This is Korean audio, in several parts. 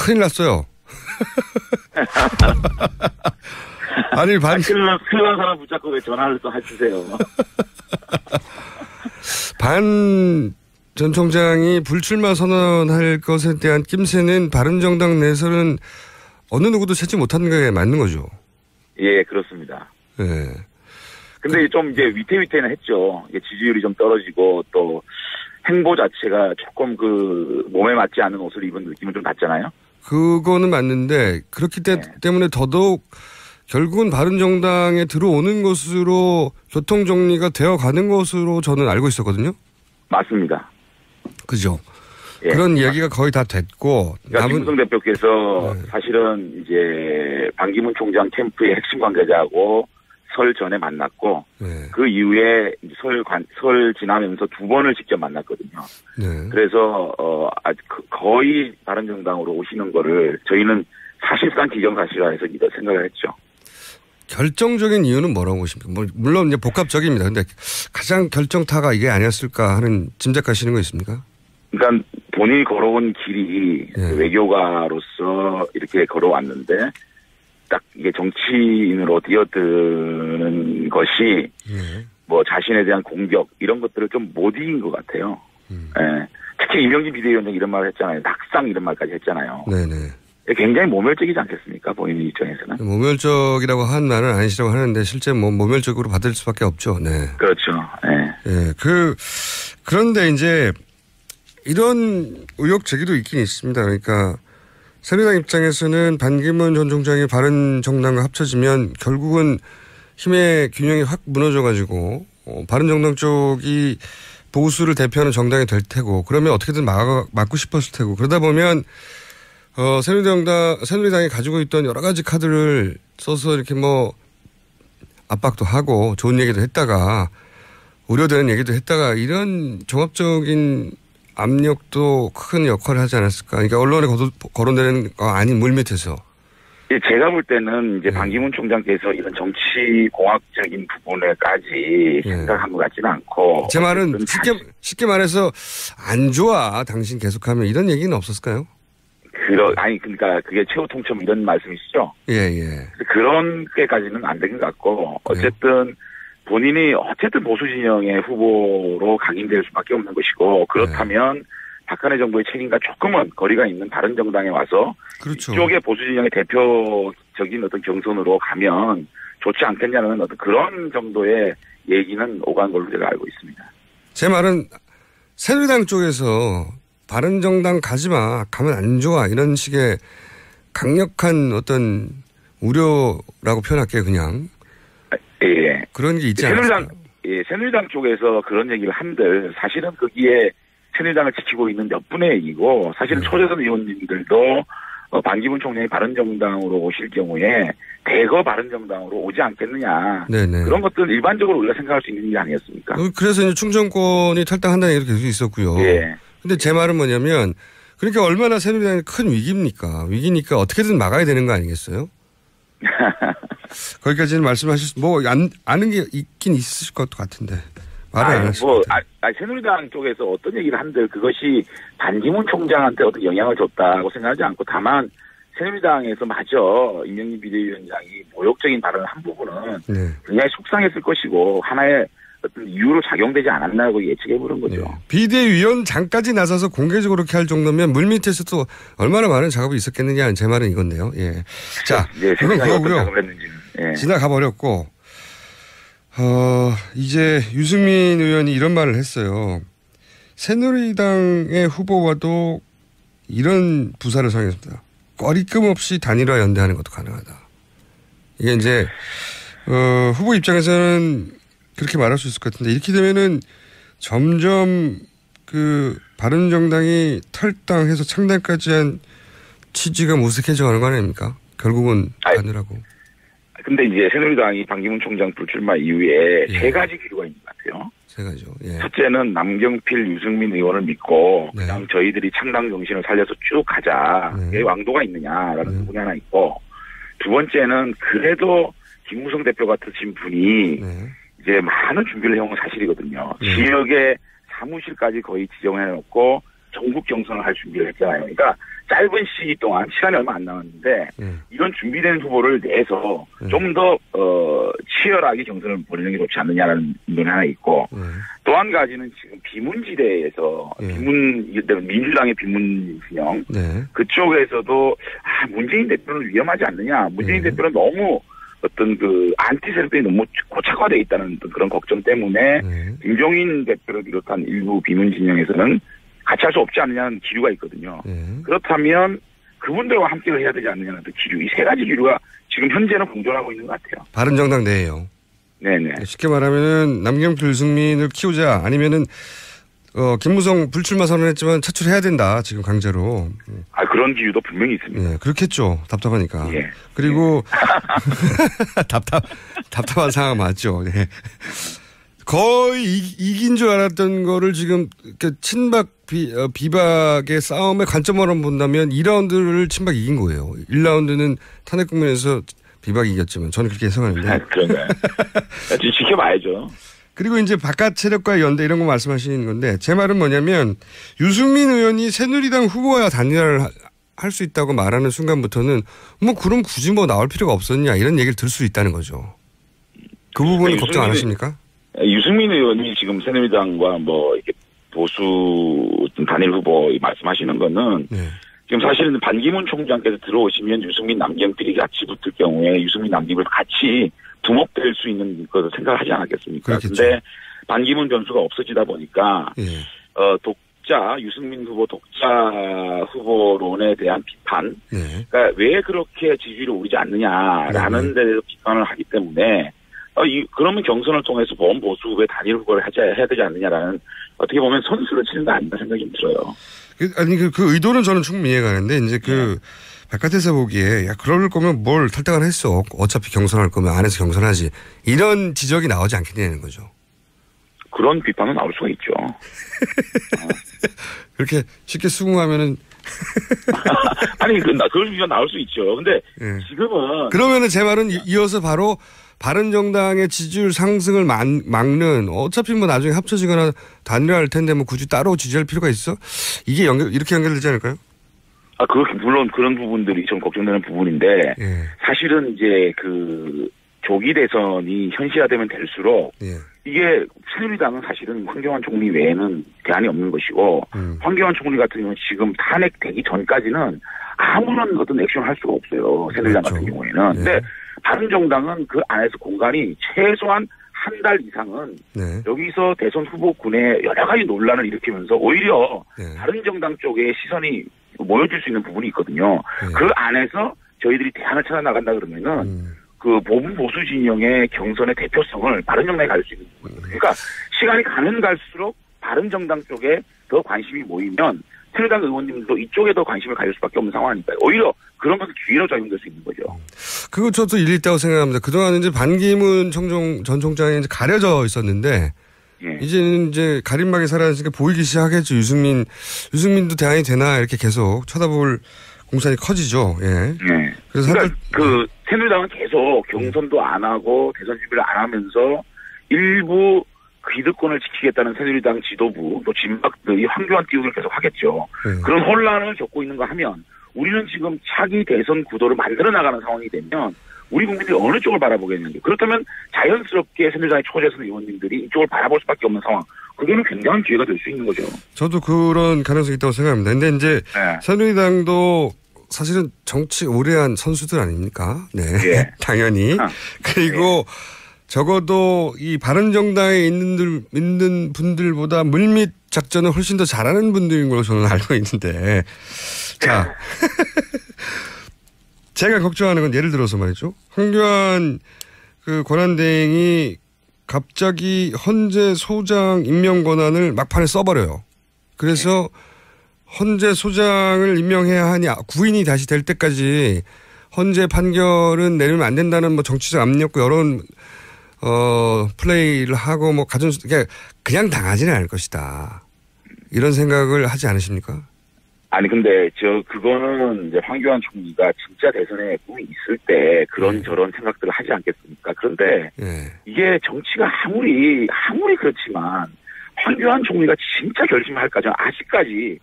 큰일 났어요. 아니, 큰일 난 사람 붙잡고 왜 전화를 또 해주세요. 반 전 총장이 불출마 선언할 것에 대한 낌새는 바른정당 내에서는 어느 누구도 찾지 못하는 게 맞는 거죠. 예, 그렇습니다. 예. 근데 좀 이제 위태위태는 했죠. 이게 지지율이 좀 떨어지고 또 행보 자체가 조금 몸에 맞지 않는 옷을 입은 느낌은 좀 났잖아요. 그거는 맞는데 그렇기 때문에 더더욱 결국은 바른정당에 들어오는 것으로 교통정리가 되어가는 것으로 저는 알고 있었거든요. 맞습니다. 그죠. 예. 그런 이야기가 거의 다 됐고. 그러니까 김무성 대표께서 사실은 이제 반기문 총장 캠프의 핵심 관계자하고 설 전에 만났고 그 이후에 설 지나면서 2번을 직접 만났거든요. 그래서 거의 바른정당으로 오시는 거를 저희는 사실상 기정사실화 해서 생각을 했죠. 결정적인 이유는 뭐라고 보십니까? 물론 이제 복합적입니다. 근데 가장 결정타가 이게 아니었을까 하는 짐작하시는 거 있습니까? 그러니까 본인이 걸어온 길이 외교가로서 이렇게 걸어왔는데 딱 이게 정치인으로 뛰어드는 것이 뭐 자신에 대한 공격 이런 것들을 좀 못 이긴 것 같아요. 예. 특히 이명진 비대위원장이 이런 말을 했잖아요. 낙상 이런 말까지 했잖아요. 네네. 굉장히 모멸적이지 않겠습니까? 본인 입장에서는. 모멸적이라고 한 말은 아니시라고 하는데 실제 모멸적으로 받을 수밖에 없죠. 네. 그렇죠. 네. 네. 그런데 이제 이런 의혹 제기도 있긴 있습니다. 그러니까 새누리당 입장에서는 반기문 전 총장이 바른정당과 합쳐지면 결국은 힘의 균형이 확 무너져가지고 바른정당 쪽이 보수를 대표하는 정당이 될 테고 그러면 어떻게든 막고 싶었을 테고 그러다 보면 새누리당이 가지고 있던 여러 가지 카드를 써서 이렇게 압박도 하고 좋은 얘기도 했다가 우려되는 얘기도 했다가 이런 종합적인 압력도 큰 역할을 하지 않았을까. 그러니까 언론에 거론되는 거 아닌 물밑에서. 제가 볼 때는 이제 반기문 총장께서 이런 정치 공학적인 부분에까지 생각한 것 같지는 않고. 제 말은 쉽게 말해서 안 좋아. 당신 계속하면 이런 얘기는 없었을까요? 그러니까 그게 최후 통첩 이런 말씀이시죠? 예. 그런 게까지는 안 된 것 같고, 어쨌든 본인이 보수 진영의 후보로 각인될 수밖에 없는 것이고, 그렇다면 박근혜 정부의 책임과 조금은 거리가 있는 바른정당에 와서 그렇죠. 이쪽의 보수 진영의 대표적인 어떤 경선으로 가면 좋지 않겠냐는 어떤 그런 정도의 얘기는 오간 걸로 제가 알고 있습니다. 제 말은 새누리당 쪽에서 바른정당 가지마, 가면 안 좋아 이런 식의 강력한 어떤 우려라고 표현할게요, 그냥. 예. 그런 게 있지 않습니까? 새누리당 쪽에서 그런 얘기를 한들 사실은 거기에 새누리당을 지키고 있는 몇 분의 얘기고 사실은 초재선 의원님들도 반기문 총장이 바른정당으로 오실 경우에 대거 바른정당으로 오지 않겠느냐. 네네. 그런 것들은 일반적으로 우리가 생각할 수 있는 일이 아니었습니까? 그래서 이제 충정권이 탈당한다는 얘기도 계속 있었고요. 예. 근데 제 말은 뭐냐면 그러니까 얼마나 새누리당이 큰 위기입니까? 위기니까 어떻게든 막아야 되는 거 아니겠어요? 거기까지는 말씀하실 아는 게 있긴 있을 것 같은데. 말을 안 하실 것 같아요. 새누리당 쪽에서 어떤 얘기를 한들 그것이 반기문 총장한테 어떤 영향을 줬다고 생각하지 않고 다만 새누리당에서 마저 이명진 비대위원장이 모욕적인 발언을 한 부분은 굉장히 속상했을 것이고 하나의 어떤 이유로 작용되지 않았나고 예측해보는 거죠. 네. 비대위원장까지 나서서 공개적으로 그렇게 할 정도면 물밑에서도 얼마나 많은 작업이 있었겠느냐 제 말은 이건데요. 예. 자, 그건 그거고요. 지나가 버렸고 이제 유승민 의원이 이런 말을 했어요. 새누리당의 후보와도 이런 부사를 사용했습니다. 꺼리낌 없이 단일화 연대하는 것도 가능하다. 이게 이제 후보 입장에서는 그렇게 말할 수 있을 것 같은데 이렇게 되면은 점점 바른정당이 탈당해서 창당까지 한 취지가 무색해져 가는 거 아닙니까? 결국은 단일화고. 근데 이제 새누리당이 반기문 총장 불출마 이후에 세 가지 기류가 있는 것 같아요. 세 가지요. 예. 첫째는 남경필, 유승민 의원을 믿고 그냥 저희들이 창당 정신을 살려서 쭉 가자. 왜 왕도가 있느냐라는 부분이 하나 있고 두 번째는 그래도 김무성 대표 같으신 분이 이제 많은 준비를 해온 건 사실이거든요. 지역에 사무실까지 거의 지정해놓고 전국 경선을 할 준비를 했잖아요. 그러니까 짧은 시기 동안 시간이 얼마 안 남았는데 이런 준비된 후보를 내서 좀 더 치열하게 경선을 벌이는 게 좋지 않느냐라는 의견이 하나 있고 또 한 가지는 지금 비문지대에서 민주당의 비문 진영 그쪽에서도 문재인 대표는 위험하지 않느냐. 문재인 대표는 너무 어떤 그 안티 세력들이 너무 고착화되어 있다는 그런 걱정 때문에 김종인 대표를 비롯한 일부 비문 진영에서는 같이 할 수 없지 않느냐는 기류가 있거든요. 그렇다면 그분들과 함께 해야 되지 않느냐는 또 기류. 이 세 가지 기류가 지금 현재는 공존하고 있는 것 같아요. 바른정당 내에요. 네네. 쉽게 말하면은 남경필, 유승민을 키우자 아니면은 김무성 불출마 선언했지만 차출해야 된다. 지금 강제로. 그런 기류도 분명히 있습니다. 네, 그렇겠죠. 답답하니까. 예. 그리고 답답한 상황 맞죠. 네. 거의 이긴 줄 알았던 거를 지금 친박 비박의 싸움의 관점으로 본다면 2라운드를 친박이 이긴 거예요. 1라운드는 탄핵 국면에서 비박이 이겼지만 저는 그렇게 해석하는데. 그런가요? 지켜봐야죠. 그리고 이제 바깥 세력과의 연대 이런 거 말씀하시는 건데 제 말은 뭐냐면 유승민 의원이 새누리당 후보와 단일화를 할 수 있다고 말하는 순간부터는 그럼 굳이 나올 필요가 없었냐 이런 얘기를 들 수 있다는 거죠. 그 부분은 걱정 안 하십니까? 유승민 의원이 지금 새누리당과 이렇게 보수 단일 후보 말씀하시는 거는 지금 사실은 반기문 총장께서 들어오시면 유승민 남경필이 같이 붙을 경우에 유승민 남경필 같이 두목될 수 있는 것을 생각을 하지 않았겠습니까? 그런데 반기문 변수가 없어지다 보니까 유승민 후보 독자 후보론에 대한 비판, 그러니까 왜 그렇게 지지율이 오르지 않느냐라는 데 대해서 비판을 하기 때문에 그러면 경선을 통해서 보수 후보의 단일 후보를 해야 되지 않느냐라는 어떻게 보면 선수를 치는 거 아닌가 생각이 좀 들어요. 그 의도는 저는 충분히 이해가 가는데 이제 바깥에서 보기에 그럴 거면 뭘 탈당을 했어. 어차피 경선할 거면 안에서 경선하지. 이런 지적이 나오지 않겠냐는 거죠. 그런 비판은 나올 수가 있죠. 그렇게 쉽게 수긍하면은. 그런 비판 나올 수 있죠. 근데 지금은. 그러면은 제 말은 이어서 바로 바른정당의 지지율 상승을 막는 어차피 나중에 합쳐지거나 단일화할 텐데 굳이 따로 지지할 필요가 있어? 이게 이렇게 연결되지 않을까요? 그렇게 물론 그런 부분들이 좀 걱정되는 부분인데 사실은 이제 그 조기 대선이 현실화되면 될수록 이게 새누리당은 사실은 황교안 총리 외에는 대안이 없는 것이고 황교안 총리 같은 경우는 지금 탄핵되기 전까지는 아무런 어떤 액션을 할 수가 없어요. 새누리당 같은 경우에는. 근데 바른정당은 그 안에서 공간이 최소한 한 달 이상은 여기서 대선 후보군에 여러 가지 논란을 일으키면서 오히려 바른정당 쪽에 시선이 모여질 수 있는 부분이 있거든요. 그 안에서 저희들이 대안을 찾아 나간다 그러면은 그 보수 진영의 경선의 대표성을 바른정당에 가질 수 있는 부분이에요. 그러니까 시간이 가면 갈수록 바른정당 쪽에 더 관심이 모이면 새누리당 의원님도 이쪽에 더 관심을 가질 수밖에 없는 상황이니까요. 오히려 그런 것은 기회로 작용될 수 있는 거죠. 그거 저도 일리 있다고 생각합니다. 그동안 이제 반기문 전 총장이 이제 가려져 있었는데 이제는 이제 가림막이 사라지니까 보이기 시작했죠. 유승민도 대안이 되나 이렇게 계속 쳐다볼 공산이 커지죠. 그래서 새누리당은 계속 경선도 안 하고 대선 준비를 안 하면서 일부 기득권을 지키겠다는 새누리당 지도부 또 진박들이 황교안 띄우기를 계속 하겠죠. 그런 혼란을 겪고 있는가 하면 우리는 지금 차기 대선 구도를 만들어 나가는 상황이 되면 우리 국민들이 어느 쪽을 바라보겠는지 그렇다면 자연스럽게 새누리당의 초재선 의원님들이 이쪽을 바라볼 수밖에 없는 상황. 그게는 굉장한 기회가 될 수 있는 거죠. 저도 그런 가능성이 있다고 생각합니다. 근데 이제 새누리당도 사실은 정치 오래 한 선수들 아닙니까? 당연히. 그리고 적어도 이 바른정당에 있는 분들보다 물밑 작전을 훨씬 더 잘하는 분들인 걸로 저는 알고 있는데. 자. 제가 걱정하는 건 예를 들어서 말이죠. 황교안 권한대행이 갑자기 헌재 소장 임명 권한을 막판에 써버려요. 그래서 헌재 소장을 임명해야 하니 구인이 다시 될 때까지 헌재 판결은 내리면 안 된다는 정치적 압력과 여러 플레이를 하고 그냥 당하지는 않을 것이다. 이런 생각을 하지 않으십니까? 근데 그거는 이제 황교안 총리가 진짜 대선에 꿈이 있을 때 저런 생각들을 하지 않겠습니까? 그런데 이게 정치가 아무리 그렇지만 황교안 총리가 진짜 결심할까 저는 아직까지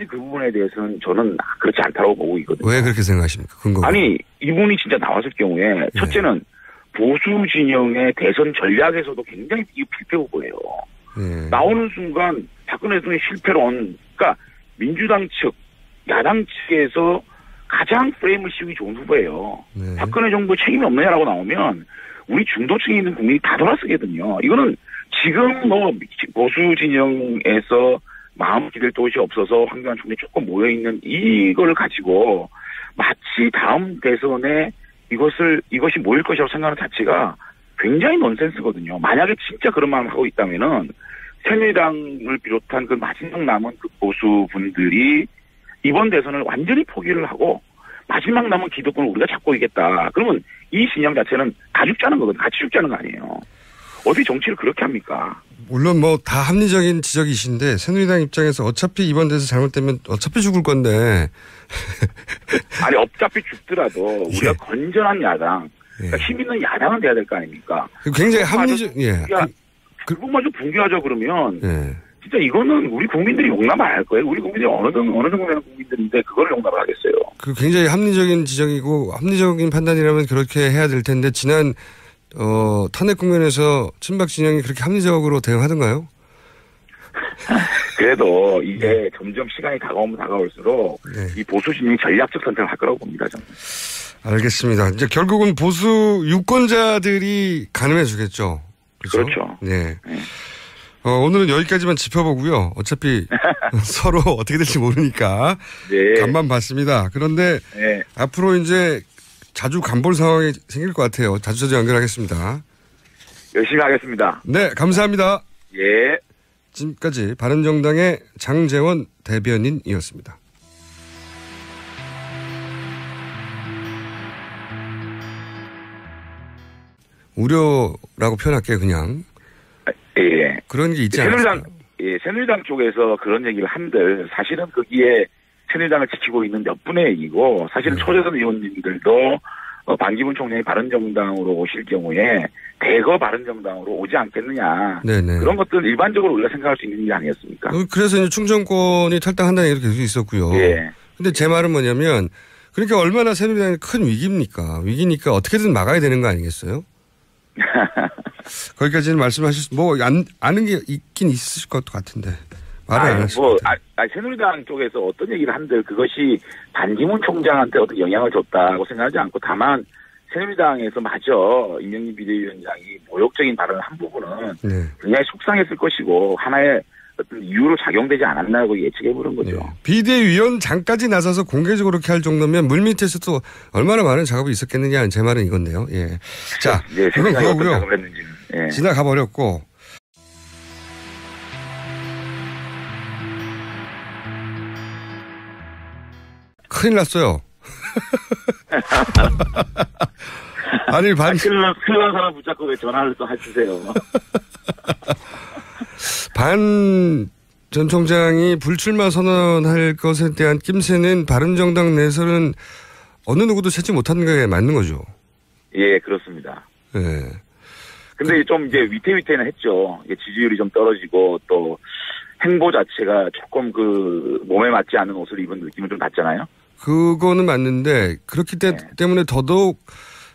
그 부분에 대해서는 저는 그렇지 않다고 보고 있거든요. 왜 그렇게 생각하십니까? 근거가. 아니 이분이 진짜 나왔을 경우에 첫째는 보수 진영의 대선 전략에서도 굉장히 필패 후보예요. 나오는 순간 박근혜 대통령의 실패론, 그러니까 민주당 측, 야당 측에서 가장 프레임을 씌우기 좋은 후보예요. 박근혜 정부 책임이 없느냐라고 나오면 우리 중도층에 있는 국민이 다 돌아서거든요. 이거는 지금 뭐 보수 진영에서 마음 기댈 곳이 없어서 황교안 총리 조금 모여있는 이걸 가지고 마치 다음 대선에 이것이 모일 것이라고 생각하는 자체가 굉장히 넌센스거든요. 만약에 진짜 그런 마음을 하고 있다면은 새누리당을 비롯한 그 마지막 남은 그 보수 분들이 이번 대선을 완전히 포기를 하고 마지막 남은 기득권을 우리가 잡고 있겠다. 그러면 이 진영 자체는 다 죽자는 거거든요. 같이 죽자는 거 아니에요. 어떻게 정치를 그렇게 합니까? 물론 뭐 다 합리적인 지적이신데 새누리당 입장에서 어차피 이번 대선 잘못되면 어차피 죽을 건데. 아니 어차피 죽더라도 우리가 건전한 야당, 그러니까 힘 있는 야당은 돼야 될 거 아닙니까? 굉장히 합리적. 그것마저 붕괴하죠 그러면. 진짜 이거는 우리 국민들이 용납 안 할 거예요. 우리 국민들이 어느 정도는 국민들인데 그걸 용납을 하겠어요. 그 굉장히 합리적인 지적이고 합리적인 판단이라면 그렇게 해야 될 텐데 지난 탄핵 국면에서 친박 진영이 그렇게 합리적으로 대응하던가요? 그래도 이게 점점 시간이 다가오면 다가올수록 이 보수 진영이 전략적 선택을 할 거라고 봅니다. 저는. 알겠습니다. 이제 결국은 보수 유권자들이 가늠해 주겠죠. 그렇죠. 네. 오늘은 여기까지만 짚어보고요. 어차피 서로 어떻게 될지 모르니까 간만 봤습니다. 그런데 앞으로 이제 자주 간볼 상황이 생길 것 같아요. 자주 연결하겠습니다. 열심히 하겠습니다. 네, 감사합니다. 예. 지금까지 바른정당의 장제원 대변인이었습니다. 우려라고 표현할게요, 그냥. 예. 그런 게 있지 않습니까? 새누리당 쪽에서 그런 얘기를 한들 사실은 거기에 새누리당을 지키고 있는 몇 분의 얘기고 사실은 초대선 의원님들도 반기문 총장이 바른정당으로 오실 경우에 대거 바른정당으로 오지 않겠느냐. 그런 것들 일반적으로 우리가 생각할 수 있는 게 아니었습니까? 그래서 이제 충정권이 탈당한다는 얘기가 계속 있었고요. 근데 제 말은 뭐냐면 그러니까 얼마나 새누리당이 큰 위기입니까? 위기니까 어떻게든 막아야 되는 거 아니겠어요? 거기까지는 말씀하실 아는 게 있긴 있으실 것 같은데. 말을 안 하시죠. 새누리당 쪽에서 어떤 얘기를 한들 그것이 반기문 총장한테 어떤 영향을 줬다고 생각하지 않고 다만 새누리당에서 임명진 비대위원장이 모욕적인 발언을 한 부분은 굉장히 속상했을 것이고 하나의 어떤 이유로 작용되지 않았나고 예측해보는 거죠. 비대위원장까지 나서서 공개적으로 그렇게 할 정도면 물밑에서도 얼마나 많은 작업이 있었겠느냐 제 말은 이건데요. 자, 그건 그거고요. 지나가 버렸고. 큰일 났어요. 아니, 큰일 난 사람 붙잡고 왜 전화를 또 하시세요. 반 전 총장이 불출마 선언할 것에 대한 낌새는 바른정당 내에서는 어느 누구도 찾지 못한 게 맞는 거죠. 예, 그렇습니다. 근데 좀 이제 위태위태는 했죠. 지지율이 좀 떨어지고 또 행보 자체가 조금 몸에 맞지 않는 옷을 입은 느낌은 좀 났잖아요. 그거는 맞는데 그렇기 때문에 더더욱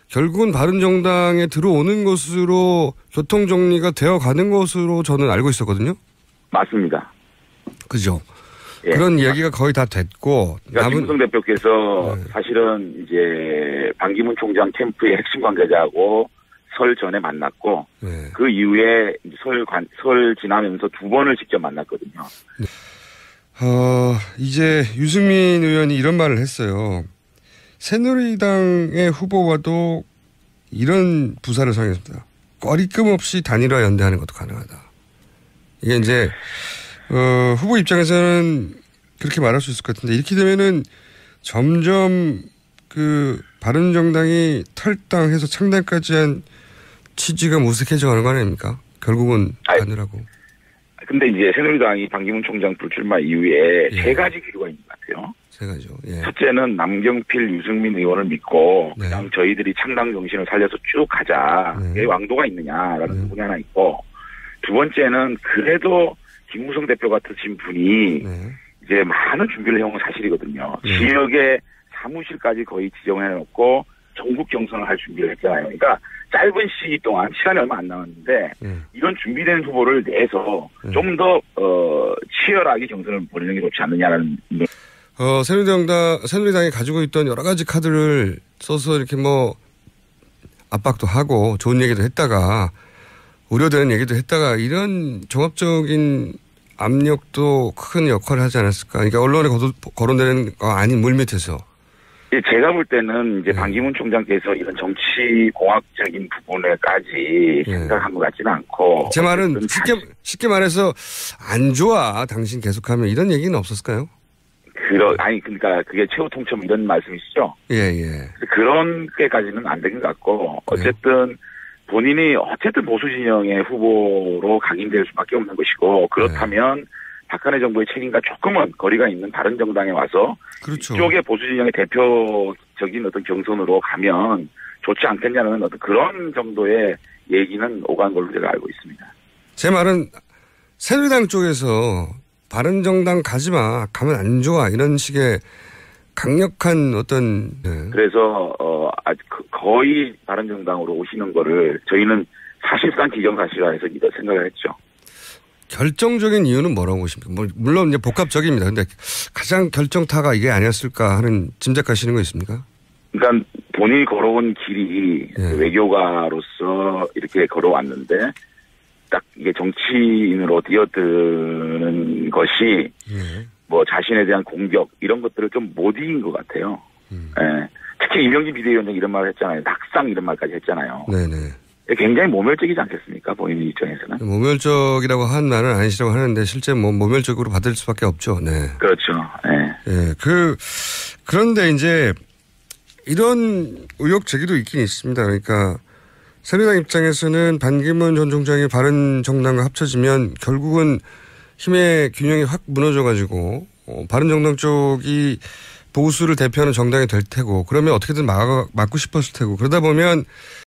결국은 바른정당에 들어오는 것으로 교통정리가 되어가는 것으로 저는 알고 있었거든요. 맞습니다. 그죠. 그런 이야기가 거의 다 됐고. 그러니까 김무성 대표께서 사실은 이제 반기문 총장 캠프의 핵심 관계자하고 설 전에 만났고 그 이후에 설 지나면서 두 번을 직접 만났거든요. 이제 유승민 의원이 이런 말을 했어요. 새누리당의 후보와도 이런 부사를 사용했습니다. 꺼리낌 없이 단일화 연대하는 것도 가능하다. 이게 이제 후보 입장에서는 그렇게 말할 수 있을 것 같은데 이렇게 되면은 점점 바른정당이 탈당해서 창당까지 한 취지가 무색해져 가는 거 아닙니까? 결국은 단일화고. 근데 이제 새누리당이 반기문 총장 불출마 이후에 세 가지 기류가 있는 것 같아요. 세 가지요. 첫째는 남경필, 유승민 의원을 믿고 그냥 저희들이 창당 정신을 살려서 쭉 가자. 왜 왕도가 있느냐라는 부분이 하나 있고 두 번째는 그래도 김무성 대표 같으신 분이 이제 많은 준비를 해온 건 사실이거든요. 지역의 사무실까지 거의 지정해놓고 전국 경선을 할 준비를 했잖아요. 그러니까 짧은 시기 동안 시간이 얼마 안 남았는데 이런 준비된 후보를 내서 좀 더 치열하게 경선을 벌이는 게 좋지 않느냐라는. 새누리당이 가지고 있던 여러 가지 카드를 써서 이렇게 뭐 압박도 하고 좋은 얘기도 했다가 우려되는 얘기도 했다가 이런 종합적인 압력도 큰 역할을 하지 않았을까. 그러니까 언론에 거론되는 거 아닌 물밑에서. 제가 볼 때는 이제 반기문 총장께서 이런 정치 공학적인 부분에까지 생각한 것 같지는 않고. 제 말은 쉽게 말해서 안 좋아 당신 계속하면 이런 얘기는 없었을까요? 그러니까 그게 최후 통첩 이런 말씀이시죠? 예. 그런 게까지는 안 된 것 같고 어쨌든 본인이 보수 진영의 후보로 각인될 수밖에 없는 것이고 그렇다면 박근혜 정부의 책임과 조금은 거리가 있는 다른 정당에 와서 그렇죠. 이쪽의 보수 진영의 대표적인 어떤 경선으로 가면 좋지 않겠냐는 어떤 그런 정도의 얘기는 오간 걸로 제가 알고 있습니다. 제 말은 새누리당 쪽에서 바른정당 가지마 가면 안 좋아 이런 식의 강력한 어떤 그래서 거의 바른정당으로 오시는 거를 저희는 사실상 기정사실화해서 생각을 했죠. 결정적인 이유는 뭐라고 보십니까? 물론 이제 복합적입니다. 근데 가장 결정타가 이게 아니었을까 하는 짐작하시는 거 있습니까? 그러니까 본인이 걸어온 길이 외교가로서 이렇게 걸어왔는데 딱 이게 정치인으로 뛰어드는 것이 뭐 자신에 대한 공격 이런 것들을 좀 못 이긴 것 같아요. 특히 이명진 비대위원장이 이런 말을 했잖아요. 낙상 이런 말까지 했잖아요. 네네. 굉장히 모멸적이지 않겠습니까? 본인 입장에서는. 모멸적이라고 한 말은 아니시라고 하는데 실제 모멸적으로 받을 수밖에 없죠. 네. 그렇죠. 네. 그런데 이제 이런 의혹 제기도 있긴 있습니다. 그러니까 새누리당 입장에서는 반기문 전 총장이 바른정당과 합쳐지면 결국은 힘의 균형이 확 무너져가지고 바른정당 쪽이 보수를 대표하는 정당이 될 테고 그러면 어떻게든 막고 싶었을 테고 그러다 보면